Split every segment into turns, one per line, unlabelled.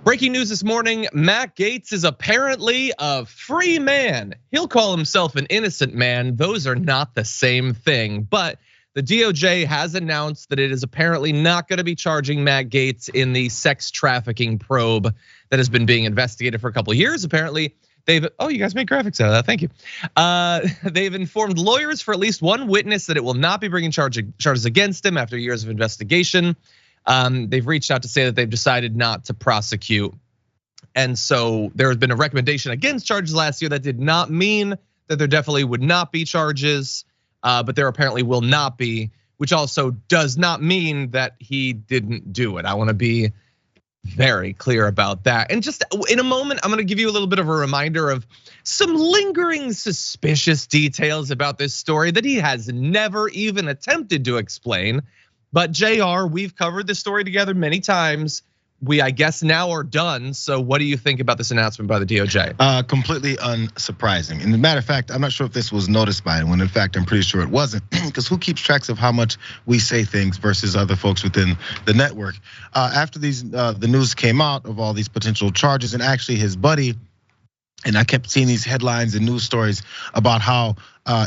Breaking news this morning, Mac Gaetz is apparently a free man. He'll call himself an innocent man. Those are not the same thing. But the DOJ has announced that it is apparently not going to be charging Mac Gaetz in the sex trafficking probe that has been being investigated for a couple of years. Apparently, you guys made graphics out of that, thank you. They've informed lawyers for at least one witness that it will not be bringing charges against him after years of investigation. They've reached out to say that they've decided not to prosecute. And so there has been a recommendation against charges last year. That did not mean that there definitely would not be charges, but there apparently will not be, which also does not mean that he didn't do it. I wanna be very clear about that. And just in a moment, I'm gonna give you a little bit of a reminder of some lingering suspicious details about this story that he has never even attempted to explain. But JR, we've covered this story together many times. We, I guess, now are done. So what do you think about this announcement by the DOJ?
Completely unsurprising. And as a matter of fact, I'm not sure if this was noticed by anyone. In fact, I'm pretty sure it wasn't, because who keeps tracks of how much we say things versus other folks within the network? After the news came out of all these potential charges, and actually his buddy, and I kept seeing these headlines and news stories about how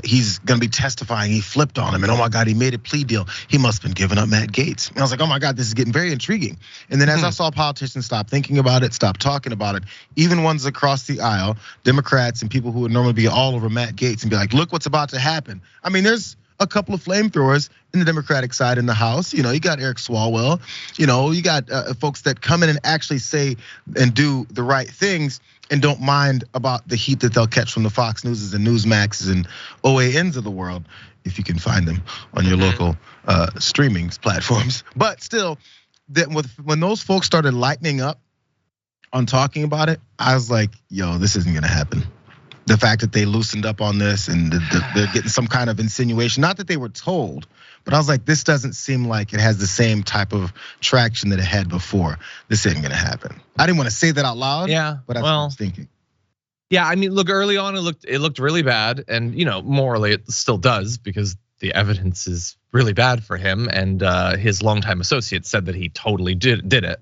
he's gonna be testifying. He flipped on him, and oh my God, he made a plea deal. He must have been giving up Matt Gaetz. And I was like, oh my God, this is getting very intriguing. And then as I saw politicians stop thinking about it, stop talking about it, even ones across the aisle, Democrats and people who would normally be all over Matt Gaetz and be like, look what's about to happen. I mean, there's a couple of flamethrowers in the Democratic side in the House. You got Eric Swalwell. You got folks that come in and actually say and do the right things and don't mind about the heat that they'll catch from the Fox Newses and Newsmaxes and OANs of the world, if you can find them on your local streaming platforms. But still, when those folks started lightening up on talking about it, I was like, yo, this isn't gonna happen. The fact that they loosened up on this and they're getting some kind of insinuation, not that they were told, but I was like, this doesn't seem like it has the same type of traction that it had before. This isn't gonna happen. I didn't want to say that out loud, but that's what I was thinking.
Yeah, I mean, look, early on it looked really bad, and morally it still does, because the evidence is really bad for him, and his longtime associate said that he totally did it.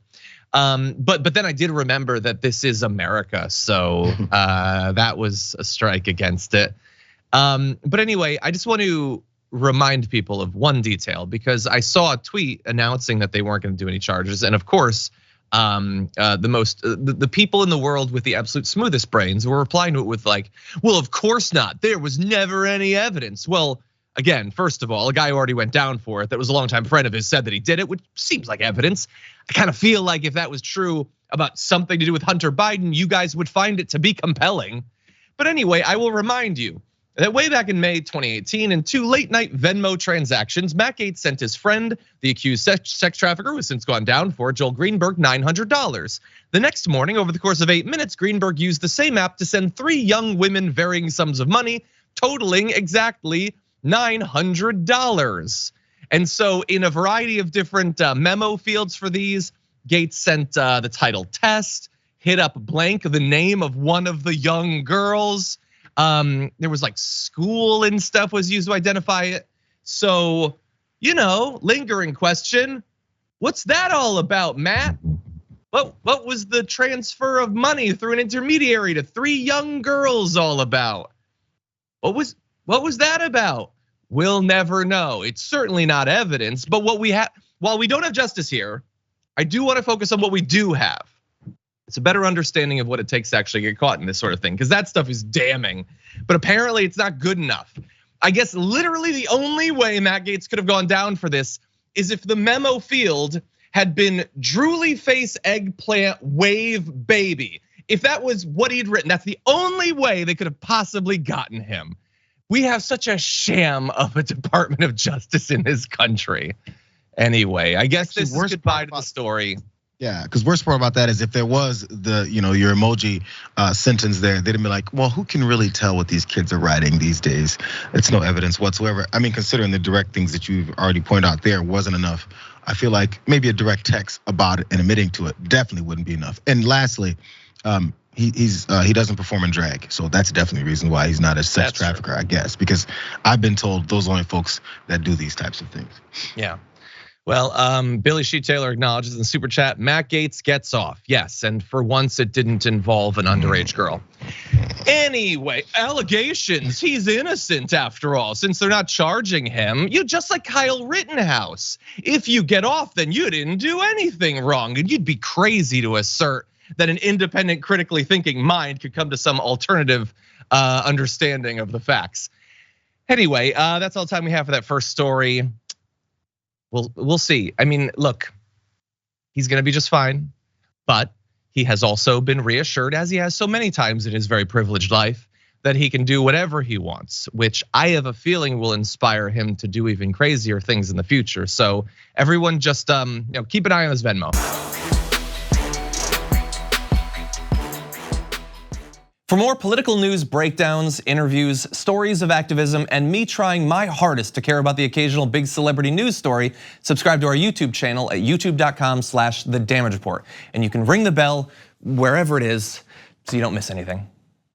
But then I did remember that this is America, so that was a strike against it. But anyway, I just want to remind people of one detail, because I saw a tweet announcing that they weren't going to do any charges, and of course, the people in the world with the absolute smoothest brains were replying to it with like, well, of course not. There was never any evidence. Well, again, first of all, a guy who already went down for it, that was a longtime friend of his, said that he did it, which seems like evidence. I kind of feel like if that was true about something to do with Hunter Biden, you guys would find it to be compelling. But anyway, I will remind you that way back in May 2018, in 2 late-night Venmo transactions, Mac Gaetz sent his friend, the accused sex trafficker who has since gone down for, Joel Greenberg, $900. The next morning, over the course of 8 minutes, Greenberg used the same app to send 3 young women varying sums of money, totaling exactly $900. And so in a variety of different memo fields for these, Gaetz sent the title test, hit up blank the name of one of the young girls. There was like school and stuff was used to identify it. So, lingering question, what's that all about, Matt? What was the transfer of money through an intermediary to 3 young girls all about? What was that about? We'll never know. It's certainly not evidence, but while we don't have justice here, I do want to focus on what we do have. It's a better understanding of what it takes to actually get caught in this sort of thing, because that stuff is damning, but apparently it's not good enough. I guess literally the only way Matt Gaetz could have gone down for this is if the memo field had been drooly face eggplant wave baby. If that was what he'd written, that's the only way they could have possibly gotten him. We have such a sham of a Department of Justice in this country. Anyway, I guess this is goodbye to the story.
Yeah, because worst part about that is if there was your emoji sentence there, they'd be like, well, who can really tell what these kids are writing these days? It's no evidence whatsoever. I mean, considering the direct things that you've already pointed out there wasn't enough. I feel like maybe a direct text about it and admitting to it definitely wouldn't be enough. And lastly, he doesn't perform in drag, so that's definitely a reason why he's not a sex trafficker, I guess, because I've been told those are only folks that do these types of things.
Yeah. Well, Billy Shea Taylor acknowledges in the super chat, Matt Gaetz gets off. Yes, and for once it didn't involve an underage girl. Anyway, allegations, he's innocent after all, since they're not charging him. You just like Kyle Rittenhouse. If you get off, then you didn't do anything wrong, and you'd be crazy to assert that an independent, critically thinking mind could come to some alternative understanding of the facts. Anyway, that's all the time we have for that first story. We'll see. I mean, look, he's gonna be just fine, but he has also been reassured, as he has so many times in his very privileged life, that he can do whatever he wants, which I have a feeling will inspire him to do even crazier things in the future. So everyone just keep an eye on his Venmo.
For more political news breakdowns, interviews, stories of activism, and me trying my hardest to care about the occasional big celebrity news story, subscribe to our YouTube channel at youtube.com/thedamagereport. And you can ring the bell wherever it is so you don't miss anything.